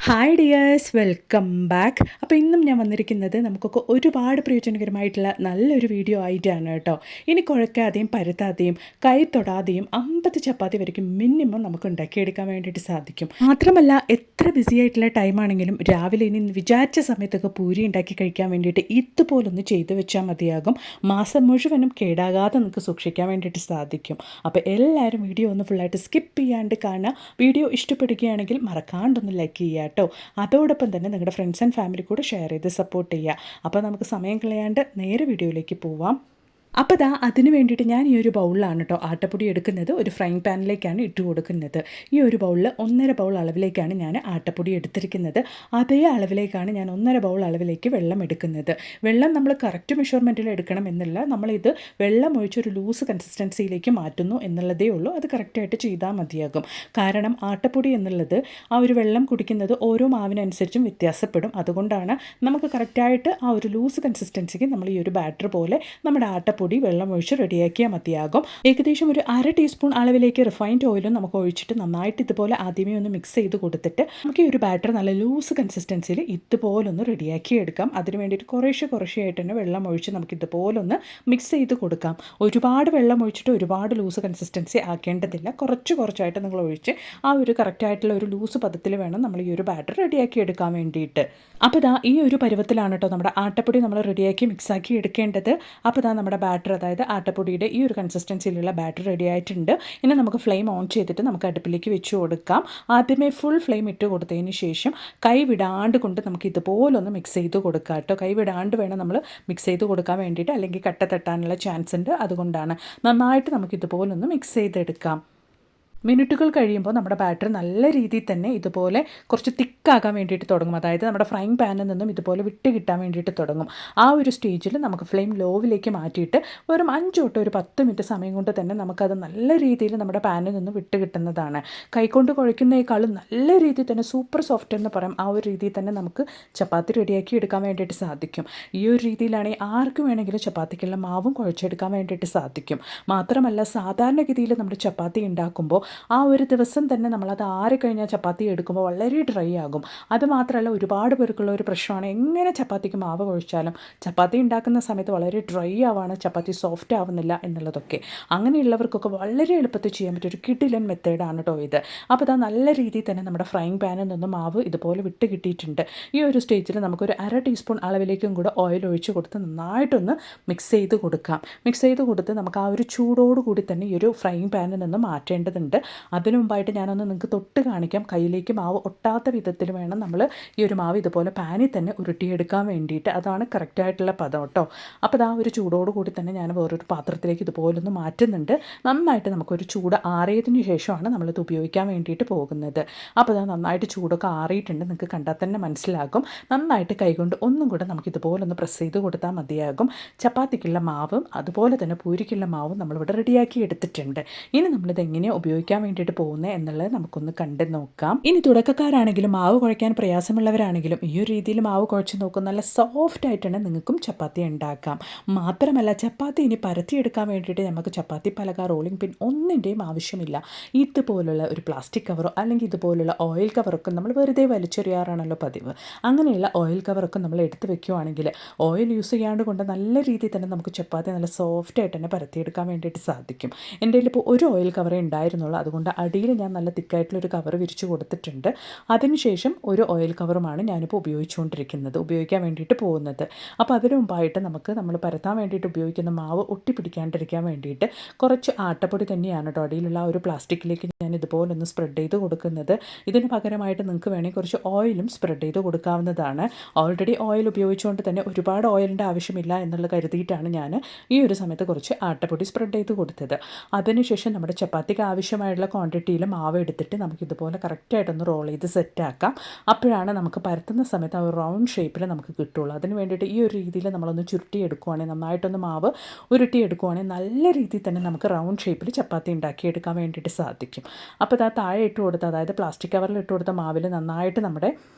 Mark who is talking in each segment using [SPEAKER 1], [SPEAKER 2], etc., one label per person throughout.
[SPEAKER 1] Hi dears, welcome back. അപ്പോൾ ഇന്നും ഞാൻ വന്നിരിക്കുന്നത് നമുക്കൊക്കെ ഒരുപാട് പ്രയോജനകരമായിട്ടുള്ള നല്ലൊരു വീഡിയോ ആയിട്ടാണ് കേട്ടോ. ഇനി കുഴക്കാതെയും പരത്താതെയും കൈ തൊടാതെയും 50 ചപ്പാത്തി വരയ്ക്കും മിനിമം നമുക്ക് ഉണ്ടാക്കിയെടുക്കാൻ വേണ്ടിയിട്ട് സാധിക്കും. മാത്രമല്ല എത്ര ബിസി ആയിട്ടുള്ള ടൈമാണെങ്കിലും രാവിലെ ഇനി വിചാരിച്ച സമയത്തൊക്കെ പൂരി ഉണ്ടാക്കി കഴിക്കാൻ വേണ്ടിയിട്ട് ഇതുപോലൊന്ന് ചെയ്തു വെച്ചാൽ മതിയാകും. മാസം മുഴുവനും കേടാകാതെ നമുക്ക് സൂക്ഷിക്കാൻ വേണ്ടിയിട്ട് സാധിക്കും. അപ്പോൾ എല്ലാവരും വീഡിയോ ഒന്ന് ഫുള്ളായിട്ട് സ്കിപ്പ് ചെയ്യാണ്ട് കാണുക. വീഡിയോ ഇഷ്ടപ്പെടുകയാണെങ്കിൽ മറക്കാണ്ടൊന്ന് ലൈക്ക് ചെയ്യുക കേട്ടോ. അതോടൊപ്പം തന്നെ നിങ്ങളുടെ ഫ്രണ്ട്സ് ആൻഡ് ഫാമിലി കൂടെ ഷെയർ ചെയ്ത് സപ്പോർട്ട് ചെയ്യുക. അപ്പോൾ നമുക്ക് സമയം കളയാണ്ട് നേരെ വീഡിയോയിലേക്ക് പോവാം. അപ്പോൾ അതിന് വേണ്ടിയിട്ട് ഞാൻ ഈ ഒരു ബൗളിലാണ് കേട്ടോ ആട്ടപ്പൊടി എടുക്കുന്നത്. ഒരു ഫ്രൈങ് പാനിലേക്കാണ് ഇട്ട് കൊടുക്കുന്നത്. ഈ ഒരു ബൗളിൽ 1.5 ബൗൾ അളവിലേക്കാണ് ഞാൻ ആട്ടപ്പൊടി എടുത്തിരിക്കുന്നത്. അതേ അളവിലേക്കാണ് ഞാൻ 1.5 ബൗൾ അളവിലേക്ക് വെള്ളം എടുക്കുന്നത്. വെള്ളം നമ്മൾ കറക്റ്റ് മെഷർമെൻറ്റിൽ എടുക്കണം എന്നില്ല, നമ്മളിത് വെള്ളം ഒഴിച്ചൊരു ലൂസ് കൺസിസ്റ്റൻസിയിലേക്ക് മാറ്റുന്നു എന്നുള്ളതേ ഉള്ളൂ. അത് കറക്റ്റായിട്ട് ചെയ്താൽ മതിയാകും. കാരണം ആട്ടപ്പൊടി എന്നുള്ളത് ആ ഒരു വെള്ളം കുടിക്കുന്നത് ഓരോ മാവിനനുസരിച്ചും വ്യത്യാസപ്പെടും. അതുകൊണ്ടാണ് നമുക്ക് കറക്റ്റായിട്ട് ആ ഒരു ലൂസ് കൺസിസ്റ്റൻസിക്ക് നമ്മൾ ഈ ഒരു ബാറ്റർ പോലെ നമ്മുടെ ആട്ടപ്പൊടി വെള്ളം ഒഴിച്ച് റെഡിയാക്കിയാൽ മതിയാകും. ഏകദേശം ഒരു 1/2 ടീസ്പൂൺ അളവിലേക്ക് റിഫൈൻഡ് ഓയിലും നമുക്ക് ഒഴിച്ചിട്ട് നന്നായിട്ട് ഇതുപോലെ ആദ്യമേ ഒന്ന് മിക്സ് ചെയ്ത് കൊടുത്തിട്ട് നമുക്ക് ഈ ഒരു ബാറ്റർ നല്ല ലൂസ് കൺസിസ്റ്റൻസിയിൽ ഇതുപോലൊന്ന് റെഡിയാക്കി എടുക്കാം. അതിന് വേണ്ടിയിട്ട് കുറേശ്ശെയായിട്ട് തന്നെ വെള്ളം ഒഴിച്ച് നമുക്ക് ഇതുപോലൊന്ന് മിക്സ് ചെയ്ത് കൊടുക്കാം. ഒരുപാട് വെള്ളം ഒഴിച്ചിട്ട് ഒരുപാട് ലൂസ് കൺസിസ്റ്റൻസി ആക്കേണ്ടതില്ല. കുറച്ചായിട്ട് നിങ്ങൾ ഒഴിച്ച് ആ ഒരു കറക്റ്റായിട്ടുള്ള ഒരു ലൂസ് പദത്തിൽ വേണം നമ്മൾ ഈ ഒരു ബാറ്റർ റെഡിയാക്കി എടുക്കാൻ വേണ്ടിയിട്ട്. അപ്പോൾ ഈ ഒരു പരുവത്തിലാണ് കേട്ടോ നമ്മുടെ ആട്ടപ്പൊടി നമ്മൾ റെഡിയാക്കി മിക്സാക്കി എടുക്കേണ്ടത്. അപ്പോൾ നമ്മുടെ ബാറ്റർ, അതായത് ആട്ടപ്പൊടിയുടെ ഈ ഒരു കൺസിസ്റ്റൻസിയിലുള്ള ബാറ്റർ റെഡി ആയിട്ടുണ്ട്. ഇനി നമുക്ക് ഫ്ലെയിം ഓൺ ചെയ്തിട്ട് നമുക്ക് അടുപ്പിലേക്ക് വെച്ച് കൊടുക്കാം. ആദ്യമേ ഫുൾ ഫ്ലെയിം ഇട്ട് കൊടുത്തതിന് ശേഷം കൈ വിടാണ്ട് കൊണ്ട് നമുക്ക് ഇതുപോലൊന്ന് മിക്സ് ചെയ്ത് കൊടുക്കാം കേട്ടോ. കൈ വിടാണ്ട് വേണം നമ്മൾ മിക്സ് ചെയ്ത് കൊടുക്കാൻ വേണ്ടിയിട്ട്, അല്ലെങ്കിൽ കട്ട തട്ടാനുള്ള ചാൻസ് ഉണ്ട്. അതുകൊണ്ടാണ് നന്നായിട്ട് നമുക്ക് ഇതുപോലൊന്ന് മിക്സ് ചെയ്തെടുക്കാം. മിനിറ്റുകൾ കഴിയുമ്പോൾ നമ്മുടെ ബാറ്റർ നല്ല രീതിയിൽ തന്നെ ഇതുപോലെ കുറച്ച് തിക്കാകാൻ വേണ്ടിയിട്ട് തുടങ്ങും. അതായത് നമ്മുടെ ഫ്രൈങ് പാനിൽ നിന്നും ഇതുപോലെ വിട്ട് കിട്ടാൻ വേണ്ടിയിട്ട് തുടങ്ങും. ആ ഒരു സ്റ്റേജിൽ നമുക്ക് ഫ്ലെയിം ലോവിലേക്ക് മാറ്റിയിട്ട് വെറും 5 തൊട്ട് ഒരു 10 മിനിറ്റ് സമയം കൊണ്ട് തന്നെ നമുക്കത് നല്ല രീതിയിൽ നമ്മുടെ പാനിൽ നിന്ന് വിട്ട് കിട്ടുന്നതാണ്. കൈകൊണ്ട് കുഴയ്ക്കുന്നതിനേക്കാളും നല്ല രീതിയിൽ തന്നെ സൂപ്പർ സോഫ്റ്റ് എന്ന് പറയാം. ആ ഒരു രീതിയിൽ തന്നെ നമുക്ക് ചപ്പാത്തി റെഡിയാക്കി എടുക്കാൻ വേണ്ടിയിട്ട് സാധിക്കും. ഈ ഒരു രീതിയിലാണെങ്കിൽ ആർക്ക് വേണമെങ്കിലും ചപ്പാത്തിക്കുള്ള മാവും കുഴച്ചെടുക്കാൻ വേണ്ടിയിട്ട് സാധിക്കും. മാത്രമല്ല സാധാരണഗതിയിൽ നമ്മുടെ ചപ്പാത്തി ഉണ്ടാക്കുമ്പോൾ ആ ഒരു ദിവസം തന്നെ നമ്മളത് ആറിക്കഴിഞ്ഞാൽ ചപ്പാത്തി എടുക്കുമ്പോൾ വളരെ ഡ്രൈ ആകും. അതുമാത്രമല്ല ഒരുപാട് പേർക്കുള്ള ഒരു പ്രശ്നമാണ്, എങ്ങനെ ചപ്പാത്തിക്ക് മാവ് കുഴച്ചാലും ചപ്പാത്തി ഉണ്ടാക്കുന്ന സമയത്ത് വളരെ ഡ്രൈ ആവാണ്, ചപ്പാത്തി സോഫ്റ്റ് ആവുന്നില്ല എന്നുള്ളതൊക്കെ. അങ്ങനെയുള്ളവർക്കൊക്കെ വളരെ എളുപ്പത്തിൽ ചെയ്യാൻ പറ്റിയ ഒരു കിടിലൻ മെത്തേഡാണ് കേട്ടോ ഇത്. അപ്പോൾ നല്ല രീതിയിൽ തന്നെ നമ്മുടെ ഫ്രൈങ് പാനിൽ നിന്ന് മാവ് ഇതുപോലെ വിട്ട് കിട്ടിയിട്ടുണ്ട്. ഈ ഒരു സ്റ്റേജിൽ നമുക്കൊരു 1/2 ടീസ്പൂൺ അളവിലേക്കും കൂടെ ഓയിൽ ഒഴിച്ച് കൊടുത്ത് നന്നായിട്ടൊന്ന് മിക്സ് ചെയ്ത് കൊടുക്കാം. മിക്സ് ചെയ്ത് കൊടുത്ത് നമുക്ക് ആ ഒരു ചൂടോട് കൂടി തന്നെ ഈ ഒരു ഫ്രൈങ് പാനിൽ നിന്ന് മാറ്റേണ്ടതുണ്ട്. അതിനു മുമ്പായിട്ട് ഞാനൊന്ന് നിങ്ങൾക്ക് തൊട്ട് കാണിക്കാം. കയ്യിലേക്ക് മാവ് ഒട്ടാത്ത വിധത്തിൽ വേണം നമ്മൾ ഈ ഒരു മാവ് ഇതുപോലെ പാനിൽ തന്നെ ഉരുട്ടിയെടുക്കാൻ വേണ്ടിയിട്ട്. അതാണ് കറക്റ്റായിട്ടുള്ള പദം കേട്ടോ. അപ്പോൾ ഒരു ചൂടോട് കൂടി തന്നെ ഞാൻ വേറൊരു പാത്രത്തിലേക്ക് ഇതുപോലൊന്ന് മാറ്റുന്നുണ്ട്. നന്നായിട്ട് നമുക്കൊരു ചൂട് ആറിയതിന് ശേഷമാണ് നമ്മളിത് ഉപയോഗിക്കാൻ വേണ്ടിയിട്ട് പോകുന്നത്. അപ്പോൾ നന്നായിട്ട് ചൂടൊക്കെ ആറിയിട്ടുണ്ട്, നിങ്ങൾക്ക് കണ്ടാൽ തന്നെ മനസ്സിലാകും. നന്നായിട്ട് കൈകൊണ്ട് ഒന്നും കൂടെ നമുക്ക് ഇതുപോലൊന്ന് പ്രസ് ചെയ്ത് കൊടുത്താൽ മതിയാകും. ചപ്പാത്തിക്കുള്ള മാവും അതുപോലെ തന്നെ പൂരിക്കുള്ള മാവും നമ്മളിവിടെ റെഡിയാക്കി എടുത്തിട്ടുണ്ട്. ഇനി നമ്മളിത് എങ്ങനെയാണ് ഉപയോഗിക്കാൻ വേണ്ടിയിട്ട് പോകുന്നത് എന്നുള്ളത് നമുക്കൊന്ന് കണ്ടു നോക്കാം. ഇനി തുടക്കക്കാരാണെങ്കിലും മാവ് കുഴയ്ക്കാൻ പ്രയാസമുള്ളവരാണെങ്കിലും ഈ ഒരു രീതിയിൽ മാവ് കുഴച്ച് നോക്കും. നല്ല സോഫ്റ്റ് ആയിട്ടാണ് നിങ്ങൾക്കും ചപ്പാത്തി ഉണ്ടാക്കാം. മാത്രമല്ല ചപ്പാത്തി ഇനി പരത്തിയെടുക്കാൻ വേണ്ടിയിട്ട് നമുക്ക് ചപ്പാത്തി പലക, റോളിംഗ് പിൻ ഒന്നിൻ്റെയും ആവശ്യമില്ല. ഇതുപോലുള്ള ഒരു പ്ലാസ്റ്റിക് കവറോ അല്ലെങ്കിൽ ഇതുപോലുള്ള ഓയിൽ കവറൊക്കെ നമ്മൾ വെറുതെ വലിച്ചെറിയാറാണല്ലോ പതിവ്. അങ്ങനെയുള്ള ഓയിൽ കവറൊക്കെ നമ്മൾ എടുത്ത് വെക്കുകയാണെങ്കിൽ ഓയിൽ യൂസ് ചെയ്യാണ്ട് കൊണ്ട് നല്ല രീതിയിൽ തന്നെ നമുക്ക് ചപ്പാത്തി നല്ല സോഫ്റ്റ് ആയിട്ട് തന്നെ പരത്തിയെടുക്കാൻ വേണ്ടിയിട്ട് സാധിക്കും. എൻ്റെ കയ്യിൽ ഇപ്പോൾ ഒരു ഓയിൽ കവറേ ഉണ്ടായിരുന്നുള്ളൂ. അതുകൊണ്ട് അടിയിൽ ഞാൻ നല്ല തിക്കായിട്ടുള്ളൊരു കവർ വിരിച്ച് കൊടുത്തിട്ടുണ്ട്. അതിനുശേഷം ഒരു ഓയിൽ കവറുമാണ് ഞാനിപ്പോൾ ഉപയോഗിക്കാൻ വേണ്ടിയിട്ട് പോകുന്നത്. അപ്പോൾ അതിനു മുമ്പായിട്ട് നമ്മൾ പരത്താൻ വേണ്ടിയിട്ട് ഉപയോഗിക്കുന്ന മാവ് ഒട്ടിപ്പിടിക്കാണ്ടിരിക്കാൻ വേണ്ടിയിട്ട് കുറച്ച് ആട്ടപ്പൊടി തന്നെയാണ് കേട്ടോ അടിയിലുള്ള ആ ഒരു പ്ലാസ്റ്റിക്കിലേക്ക് ഞാൻ ഇതുപോലൊന്ന് സ്പ്രെഡ് ചെയ്ത് കൊടുക്കുന്നത്. ഇതിന് പകരമായിട്ട് നിങ്ങൾക്ക് വേണമെങ്കിൽ കുറച്ച് ഓയിലും സ്പ്രെഡ് ചെയ്ത് കൊടുക്കാവുന്നതാണ്. ഓൾറെഡി ഓയിൽ ഉപയോഗിച്ചുകൊണ്ട് തന്നെ ഒരുപാട് ഓയിലിൻ്റെ ആവശ്യമില്ല എന്നുള്ളത് കരുതിയിട്ടാണ് ഞാൻ ഈ ഒരു സമയത്ത് കുറച്ച് ആട്ടപ്പൊടി സ്പ്രെഡ് ചെയ്ത് കൊടുത്തത്. അതിനുശേഷം നമ്മുടെ ചപ്പാത്തിക്ക് ആവശ്യമായിട്ടുള്ള ക്വാണ്ടിറ്റിയിൽ മാവ് എടുത്തിട്ട് നമുക്കിതുപോലെ കറക്റ്റായിട്ടൊന്ന് റോൾ ചെയ്ത് സെറ്റാക്കാം. അപ്പോഴാണ് നമുക്ക് പരത്തുന്ന സമയത്ത് ആ ഒരു റൗണ്ട് ഷേപ്പിൽ നമുക്ക് കിട്ടുള്ളൂ. അതിന് വേണ്ടിയിട്ട് ഈ ഒരു രീതിയിൽ നമ്മളൊന്ന് ചുരുട്ടിയെടുക്കുവാണെങ്കിൽ, നന്നായിട്ടൊന്ന് മാവ് ഉരുട്ടിയെടുക്കുവാണെങ്കിൽ നല്ല രീതിയിൽ തന്നെ നമുക്ക് റൗണ്ട് ഷേപ്പിൽ ചപ്പാത്തി ഉണ്ടാക്കിയെടുക്കാൻ വേണ്ടിയിട്ട് സാധിക്കും. അപ്പോൾ താഴെ ഇട്ട് കൊടുത്ത, അതായത് പ്ലാസ്റ്റിക് കവറിൽ ഇട്ട് കൊടുത്ത മാവിൽ നന്നായിട്ട് നമ്മുടെ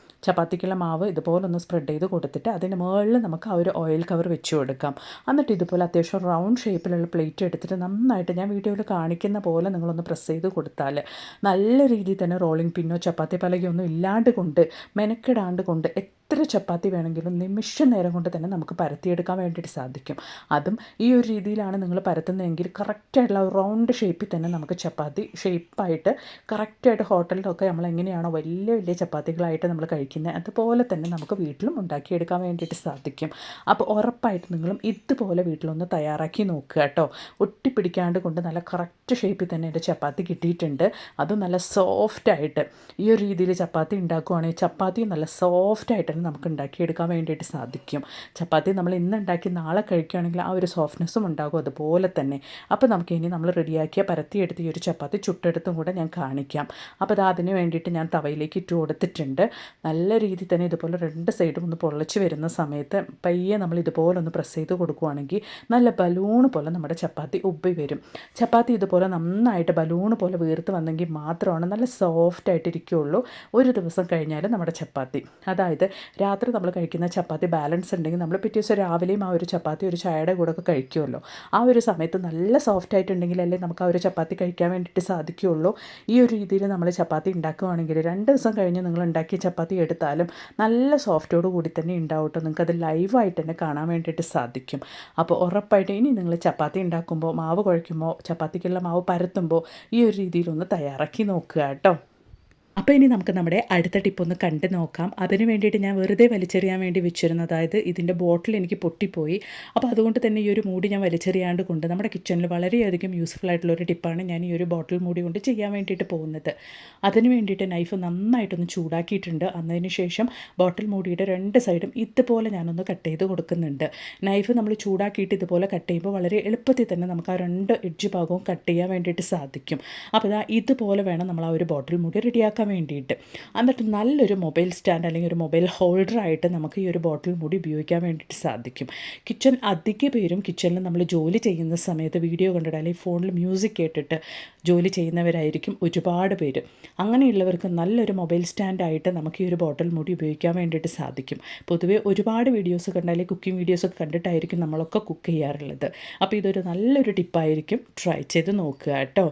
[SPEAKER 1] ചപ്പാത്തിക്കുള്ള മാവ് ഇതുപോലൊന്ന് സ്പ്രെഡ് ചെയ്ത് കൊടുത്തിട്ട് അതിന് മുകളിൽ നമുക്ക് ആ ഒരു ഓയിൽ കവർ വെച്ച് കൊടുക്കാം. എന്നിട്ട് ഇതുപോലെ അത്യാവശ്യം റൗണ്ട് ഷേപ്പിലുള്ള പ്ലേറ്റ് എടുത്തിട്ട് നന്നായിട്ട് ഞാൻ വീഡിയോയിൽ കാണിക്കുന്ന പോലെ നിങ്ങളൊന്ന് പ്രസ് ചെയ്ത് കൊടുത്താൽ നല്ല രീതിയിൽ തന്നെ റോളിംഗ് പിന്നോ ചപ്പാത്തി പലകയൊന്നും ഇല്ലാണ്ട് കൊണ്ട് മെനക്കെടാണ്ട് കൊണ്ട് എത്ര ചപ്പാത്തി വേണമെങ്കിലും നിമിഷ നേരം കൊണ്ട് തന്നെ നമുക്ക് പരത്തിയെടുക്കാൻ വേണ്ടിയിട്ട് സാധിക്കും. അതും ഈ ഒരു രീതിയിലാണ് നിങ്ങൾ പരത്തുന്നതെങ്കിൽ കറക്റ്റായിട്ടുള്ള റൗണ്ട് ഷേപ്പിൽ തന്നെ നമുക്ക് ചപ്പാത്തി ഷേപ്പായിട്ട് കറക്റ്റായിട്ട് ഹോട്ടലിലൊക്കെ നമ്മൾ എങ്ങനെയാണോ വലിയ വലിയ ചപ്പാത്തികളായിട്ട് നമ്മൾ കഴിക്കുന്നത് അതുപോലെ തന്നെ നമുക്ക് വീട്ടിലും ഉണ്ടാക്കിയെടുക്കാൻ വേണ്ടിയിട്ട് സാധിക്കും. അപ്പോൾ ഉറപ്പായിട്ട് നിങ്ങളും ഇതുപോലെ വീട്ടിലൊന്ന് തയ്യാറാക്കി നോക്കുക കേട്ടോ. ഒട്ടിപ്പിടിക്കാണ്ട് കൊണ്ട് നല്ല കറക്റ്റ് ഷേപ്പിൽ തന്നെ എൻ്റെ ചപ്പാത്തി കിട്ടിയിട്ടുണ്ട്. അതും നല്ല സോഫ്റ്റായിട്ട് ഈ ഒരു രീതിയിൽ ചപ്പാത്തി ഉണ്ടാക്കുകയാണെങ്കിൽ ചപ്പാത്തി നല്ല സോഫ്റ്റായിട്ട് തന്നെ നമുക്ക് ഉണ്ടാക്കിയെടുക്കാൻ വേണ്ടിയിട്ട് സാധിക്കും. ചപ്പാത്തി നമ്മൾ ഇന്ന് ഉണ്ടാക്കി നാളെ കഴിക്കുകയാണെങ്കിൽ ആ ഒരു സോഫ്റ്റ്നെസ്സും ഉണ്ടാകും അതുപോലെ തന്നെ. അപ്പോൾ നമുക്ക് ഇനി നമ്മൾ റെഡിയാക്കിയ പരത്തിയെടുത്ത് ഈ ഒരു ചപ്പാത്തി ചുട്ടെടുത്തും കൂടെ ഞാൻ കാണിക്കാം. അപ്പോൾ അത് അതിന് വേണ്ടിയിട്ട് ഞാൻ തവയിലേക്ക് ഇട്ട് കൊടുത്തിട്ടുണ്ട്. നല്ല രീതിയിൽ തന്നെ ഇതുപോലെ രണ്ട് സൈഡും ഒന്ന് പൊള്ളിച്ച് വരുന്ന സമയത്ത് പയ്യെ നമ്മൾ ഇതുപോലെ ഒന്ന് പ്രസ് ചെയ്ത് കൊടുക്കുകയാണെങ്കിൽ നല്ല ബലൂൺ പോലെ നമ്മുടെ ചപ്പാത്തി ഉಬ್ಬി വരും. ചപ്പാത്തി ഇതുപോലെ നന്നായിട്ട് ബലൂൺ പോലെ വീർത്ത് വന്നെങ്കിൽ മാത്രമാണ് നല്ല സോഫ്റ്റായിട്ടിരിക്കുകയുള്ളൂ. ഒരു ദിവസം കഴിഞ്ഞാൽ നമ്മുടെ ചപ്പാത്തി, അതായത് രാത്രി നമ്മൾ കഴിക്കുന്ന ചപ്പാത്തി ബാലൻസ് ഉണ്ടെങ്കിൽ നമ്മൾ പിറ്റേ ദിവസം രാവിലെയും ആ ഒരു ചപ്പാത്തി ഒരു ചായയുടെ കൂടെ ഒക്കെ കഴിക്കുമല്ലോ. ആ ഒരു സമയത്ത് നല്ല സോഫ്റ്റ് ആയിട്ടുണ്ടെങ്കിലല്ലേ നമുക്ക് ആ ഒരു ചപ്പാത്തി കഴിക്കാൻ വേണ്ടിയിട്ട് സാധിക്കുകയുള്ളൂ. ഈ ഒരു രീതിയിൽ നമ്മൾ ചപ്പാത്തി ഉണ്ടാക്കുകയാണെങ്കിൽ 2 ദിവസം കഴിഞ്ഞ് നിങ്ങൾ ഉണ്ടാക്കിയ ചപ്പാത്തി എടുത്താലും നല്ല സോഫ്റ്റോട് കൂടി തന്നെ ഉണ്ടാവും കേട്ടോ. നിങ്ങൾക്കത് ലൈവായിട്ട് തന്നെ കാണാൻ വേണ്ടിയിട്ട് സാധിക്കും. അപ്പോൾ ഉറപ്പായിട്ട് ഇനി നിങ്ങൾ ചപ്പാത്തി ഉണ്ടാക്കുമ്പോൾ മാവ് കുഴയ്ക്കുമ്പോൾ ചപ്പാത്തിക്കുള്ള മാവ് പരത്തുമ്പോൾ ഈ ഒരു രീതിയിലൊന്ന് തയ്യാറാക്കി നോക്കുക കേട്ടോ. അപ്പോൾ ഇനി നമുക്ക് നമ്മുടെ അടുത്ത ടിപ്പൊന്ന് കണ്ട് നോക്കാം. അതിന് വേണ്ടിയിട്ട് ഞാൻ വെറുതെ വലിച്ചെറിയാൻ വേണ്ടി വെച്ചിരുന്നു. അതായത് ഇതിൻ്റെ ബോട്ടിൽ എനിക്ക് പൊട്ടിപ്പോയി. അപ്പോൾ അതുകൊണ്ട് തന്നെ ഈ ഒരു മൂടി ഞാൻ വലിച്ചെറിയാണ്ട് കൊണ്ട് നമ്മുടെ കിച്ചണിൽ വളരെയധികം യൂസ്ഫുൾ ആയിട്ടുള്ളൊരു ടിപ്പാണ് ഞാൻ ഈ ഒരു ബോട്ടിൽ മൂടി കൊണ്ട് ചെയ്യാൻ വേണ്ടിയിട്ട് പോകുന്നത്. അതിന് വേണ്ടിയിട്ട് നൈഫ് നന്നായിട്ടൊന്ന് ചൂടാക്കിയിട്ടുണ്ട്. അതിന് ശേഷം ബോട്ടിൽ മൂടിയുടെ 2 സൈഡും ഇതുപോലെ ഞാനൊന്ന് കട്ട് ചെയ്ത് കൊടുക്കുന്നുണ്ട്. നൈഫ് നമ്മൾ ചൂടാക്കിയിട്ട് ഇതുപോലെ കട്ട് ചെയ്യുമ്പോൾ വളരെ എളുപ്പത്തിൽ തന്നെ നമുക്ക് ആ 2 എഡ്ജ് ഭാഗവും കട്ട് ചെയ്യാൻ വേണ്ടിയിട്ട് സാധിക്കും. അപ്പോൾ ഇതുപോലെ വേണം നമ്മൾ ആ ഒരു ബോട്ടിൽ മൂടി റെഡിയാക്കാൻ വേണ്ടിയിട്ട്. എന്നിട്ട് നല്ലൊരു മൊബൈൽ സ്റ്റാൻഡ് അല്ലെങ്കിൽ ഒരു മൊബൈൽ ഹോൾഡറായിട്ട് നമുക്ക് ഈ ഒരു ബോട്ടിൽ മൂടി ഉപയോഗിക്കാൻ വേണ്ടിയിട്ട് സാധിക്കും. അധിക പേരും കിച്ചണിൽ നമ്മൾ ജോലി ചെയ്യുന്ന സമയത്ത് വീഡിയോ കണ്ടിട്ട് അല്ലെങ്കിൽ ഫോണിൽ മ്യൂസിക് കേട്ടിട്ട് ജോലി ചെയ്യുന്നവരായിരിക്കും ഒരുപാട് പേര്. അങ്ങനെയുള്ളവർക്ക് നല്ലൊരു മൊബൈൽ സ്റ്റാൻഡായിട്ട് നമുക്ക് ഈ ഒരു ബോട്ടിൽ മൂടി ഉപയോഗിക്കാൻ വേണ്ടിയിട്ട് സാധിക്കും. പൊതുവേ ഒരുപാട് വീഡിയോസ് കണ്ടാൽ കുക്കിംഗ് വീഡിയോസൊക്കെ കണ്ടിട്ടായിരിക്കും നമ്മളൊക്കെ കുക്ക് ചെയ്യാറുള്ളത്. അപ്പോൾ ഇതൊരു നല്ലൊരു ടിപ്പായിരിക്കും. ട്രൈ ചെയ്ത് നോക്കുക കേട്ടോ.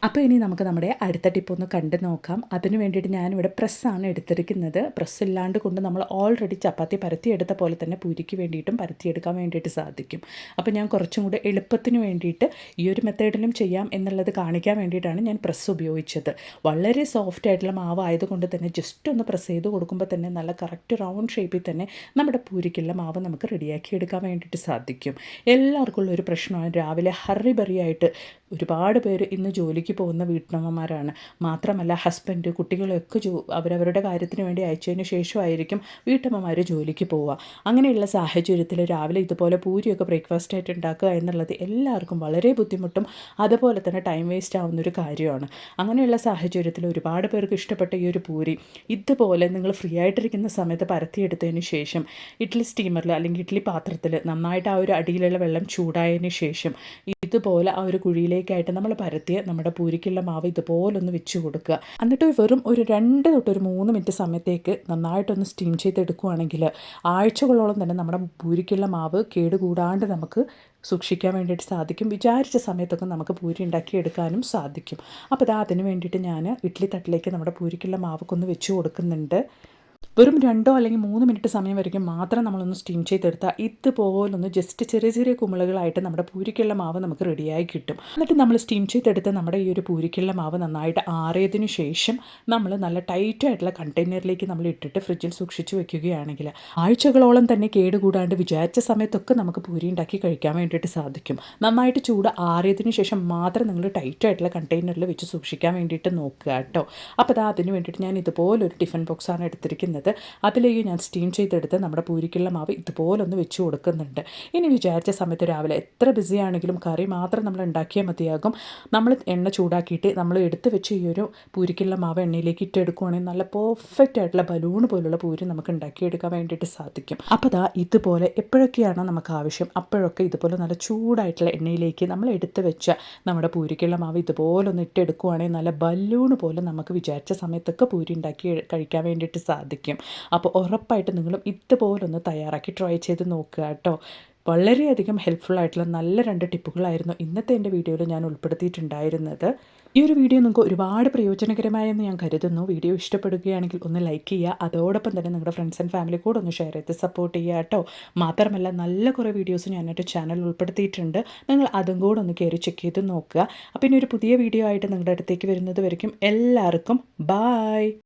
[SPEAKER 1] അപ്പോൾ ഇനി നമുക്ക് നമ്മുടെ അടുത്ത ടിപ്പൊന്ന് കണ്ട് നോക്കാം. അതിന് വേണ്ടിയിട്ട് ഞാനിവിടെ പ്രസ്സാണ് എടുത്തിരിക്കുന്നത്. പ്രസ് ഇല്ലാണ്ട് കൊണ്ട് നമ്മൾ ഓൾറെഡി ചപ്പാത്തി പരത്തിയെടുത്ത പോലെ തന്നെ പൂരിക്ക് വേണ്ടിയിട്ടും പരത്തിയെടുക്കാൻ വേണ്ടിയിട്ട് സാധിക്കും. അപ്പോൾ ഞാൻ കുറച്ചും കൂടെ എളുപ്പത്തിന് വേണ്ടിയിട്ട് ഈ ഒരു മെത്തേഡിലും ചെയ്യാം എന്നുള്ളത് കാണിക്കാൻ വേണ്ടിയിട്ടാണ് ഞാൻ പ്രസ് ഉപയോഗിച്ചത്. വളരെ സോഫ്റ്റ് ആയിട്ടുള്ള മാവ് ആയതുകൊണ്ട് തന്നെ ജസ്റ്റ് ഒന്ന് പ്രസ് ചെയ്ത് കൊടുക്കുമ്പോൾ തന്നെ നല്ല കറക്റ്റ് റൗണ്ട് ഷേപ്പിൽ തന്നെ നമ്മുടെ പൂരിക്കുള്ള മാവ് നമുക്ക് റെഡിയാക്കി എടുക്കാൻ വേണ്ടിയിട്ട് സാധിക്കും. എല്ലാവർക്കും ഉള്ളൊരു പ്രശ്നമാണ് രാവിലെ ഹറി ബറിയായിട്ട് ഒരുപാട് പേര് ഇന്ന് ജോലിക്ക് പോകുന്ന വീട്ടമ്മമാരാണ്. മാത്രമല്ല ഹസ്ബൻഡ് കുട്ടികളെയൊക്കെ അവരവരുടെ കാര്യത്തിന് വേണ്ടി അയച്ചതിന് ശേഷമായിരിക്കും വീട്ടമ്മമാർ ജോലിക്ക് പോവുക. അങ്ങനെയുള്ള സാഹചര്യത്തിൽ രാവിലെ ഇതുപോലെ പൂരിയൊക്കെ ബ്രേക്ക്ഫാസ്റ്റ് ആയിട്ട് ഉണ്ടാക്കുക എന്നുള്ളത് എല്ലാവർക്കും വളരെ ബുദ്ധിമുട്ടും അതുപോലെ തന്നെ ടൈം വേസ്റ്റ് ആവുന്നൊരു കാര്യമാണ്. അങ്ങനെയുള്ള സാഹചര്യത്തിൽ ഒരുപാട് പേർക്ക് ഇഷ്ടപ്പെട്ട ഈ ഒരു പൂരി ഇതുപോലെ നിങ്ങൾ ഫ്രീ ആയിട്ടിരിക്കുന്ന സമയത്ത് പരത്തിയെടുത്തതിന് ശേഷം ഇഡ്ഡലി സ്റ്റീമറിൽ അല്ലെങ്കിൽ ഇഡ്ഡലി പാത്രത്തിൽ നന്നായിട്ട് ആ ഒരു അടിയിലുള്ള വെള്ളം ചൂടായതിന് ശേഷം ഇതുപോലെ ആ ഒരു കുഴിയിലേക്കായിട്ട് നമ്മൾ പരത്തിയ നമ്മുടെ പൂരിക്കുള്ള മാവ് ഇതുപോലൊന്ന് വെച്ച് കൊടുക്കുക. എന്നിട്ട് വെറും ഒരു 2 തൊട്ട് ഒരു 3 മിനിറ്റ് സമയത്തേക്ക് നന്നായിട്ടൊന്ന് സ്റ്റീം ചെയ്തെടുക്കുകയാണെങ്കിൽ ആഴ്ചകളോളം തന്നെ നമ്മുടെ പൂരിക്കുള്ള മാവ് കേടുകൂടാണ്ട് നമുക്ക് സൂക്ഷിക്കാൻ വേണ്ടിയിട്ട് സാധിക്കും. വിചാരിച്ച സമയത്തൊക്കെ നമുക്ക് പൂരി ഉണ്ടാക്കിയെടുക്കാനും സാധിക്കും. അപ്പോൾ അതിന് വേണ്ടിയിട്ട് ഞാൻ ഇഡ്ഡലി തട്ടിലേക്ക് നമ്മുടെ പൂരിക്കുള്ള മാവൊക്കെ ഒന്ന് വെച്ച് കൊടുക്കുന്നുണ്ട്. വെറും 2 അല്ലെങ്കിൽ 3 മിനിറ്റ് സമയം വരെയും മാത്രം നമ്മളൊന്ന് സ്റ്റീം ചെയ്തെടുത്താൽ ഇതുപോലൊന്ന് ജസ്റ്റ് ചെറിയ ചെറിയ കുമിളകളായിട്ട് നമ്മുടെ പൂരിക്കുള്ള മാവ് നമുക്ക് റെഡിയായി കിട്ടും. എന്നിട്ട് നമ്മൾ സ്റ്റീം ചെയ്തെടുത്ത് നമ്മുടെ ഈ ഒരു പൂരിക്കുള്ള മാവ് നന്നായിട്ട് ആറിയതിന് ശേഷം നമ്മൾ നല്ല ടൈറ്റായിട്ടുള്ള കണ്ടെയ്നറിലേക്ക് നമ്മൾ ഇട്ടിട്ട് ഫ്രിഡ്ജിൽ സൂക്ഷിച്ച് വെക്കുകയാണെങ്കിൽ ആഴ്ചകളോളം തന്നെ കേടുകൂടാണ്ട് വിചാരിച്ച സമയത്തൊക്കെ നമുക്ക് പൂരി ഉണ്ടാക്കി കഴിക്കാൻ വേണ്ടിയിട്ട് സാധിക്കും. നന്നായിട്ട് ചൂട് ആറിയതിന് ശേഷം മാത്രം നിങ്ങൾ ടൈറ്റായിട്ടുള്ള കണ്ടെയ്നറിൽ വെച്ച് സൂക്ഷിക്കാൻ വേണ്ടിയിട്ട് നോക്കുക കേട്ടോ. അപ്പോൾ അതിന് വേണ്ടിയിട്ട് ഞാൻ ഇതുപോലൊരു ടിഫിൻ ബോക്സാണ് എടുത്തിരിക്കുന്നത്. അതിലേക്ക് ഞാൻ സ്റ്റീം ചെയ്തെടുത്ത് നമ്മുടെ പൂരിക്കുള്ള മാവ് ഇതുപോലൊന്ന് വെച്ച് കൊടുക്കുന്നുണ്ട്. ഇനി വിചാരിച്ച സമയത്ത് രാവിലെ എത്ര ബിസി ആണെങ്കിലും കറി മാത്രം നമ്മൾ ഉണ്ടാക്കിയാൽ മതിയാകും. നമ്മൾ എണ്ണ ചൂടാക്കിയിട്ട് നമ്മൾ എടുത്ത് വെച്ച് ഈ ഒരു പൂരിക്കുള്ള മാവ് എണ്ണയിലേക്ക് ഇട്ടെടുക്കുകയാണെങ്കിൽ നല്ല പെർഫെക്റ്റ് ആയിട്ടുള്ള ബലൂൺ പോലുള്ള പൂരി നമുക്ക് ഉണ്ടാക്കിയെടുക്കാൻ വേണ്ടിയിട്ട് സാധിക്കും. അപ്പോൾ ഇതുപോലെ എപ്പോഴൊക്കെയാണോ നമുക്ക് ആവശ്യം അപ്പോഴൊക്കെ ഇതുപോലെ നല്ല ചൂടായിട്ടുള്ള എണ്ണയിലേക്ക് നമ്മൾ എടുത്ത് വെച്ച നമ്മുടെ പൂരിക്കുള്ള മാവ് ഇതുപോലൊന്ന് ഇട്ടെടുക്കുകയാണെങ്കിൽ നല്ല ബലൂൺ പോലെ നമുക്ക് വിചാരിച്ച സമയത്തൊക്കെ പൂരി ഉണ്ടാക്കി കഴിക്കാൻ വേണ്ടിയിട്ട് സാധിക്കും. സാധിക്കും. അപ്പോൾ ഉറപ്പായിട്ടും നിങ്ങളും ഇതുപോലൊന്ന് തയ്യാറാക്കി ട്രൈ ചെയ്ത് നോക്കുക കേട്ടോ. വളരെയധികം ഹെൽപ്ഫുൾ ആയിട്ടുള്ള നല്ല 2 ടിപ്പുകളായിരുന്നു ഇന്നത്തെ എൻ്റെ വീഡിയോയിൽ ഞാൻ ഉൾപ്പെടുത്തിയിട്ടുണ്ടായിരുന്നത്. ഈ ഒരു വീഡിയോ നിങ്ങൾക്ക് ഒരുപാട് പ്രയോജനകരമായെന്ന് ഞാൻ കരുതുന്നു. വീഡിയോ ഇഷ്ടപ്പെടുകയാണെങ്കിൽ ഒന്ന് ലൈക്ക് ചെയ്യുക. അതോടൊപ്പം തന്നെ നിങ്ങളുടെ ഫ്രണ്ട്സ് ആൻഡ് ഫാമിലി കൂടെ ഒന്ന് ഷെയർ ചെയ്ത് സപ്പോർട്ട് ചെയ്യുക കേട്ടോ. മാത്രമല്ല നല്ല കുറേ വീഡിയോസ് ഞാൻ എൻ്റെ ചാനലിൽ ഉൾപ്പെടുത്തിയിട്ടുണ്ട്. നിങ്ങൾ അതും കൂടെ ഒന്ന് കയറി ചെക്ക് ചെയ്ത് നോക്കുക. അപ്പോൾ ഇനി ഒരു പുതിയ വീഡിയോ ആയിട്ട് നിങ്ങളുടെ അടുത്തേക്ക് വരുന്നത് വരയ്ക്കും എല്ലാവർക്കും ബായ്.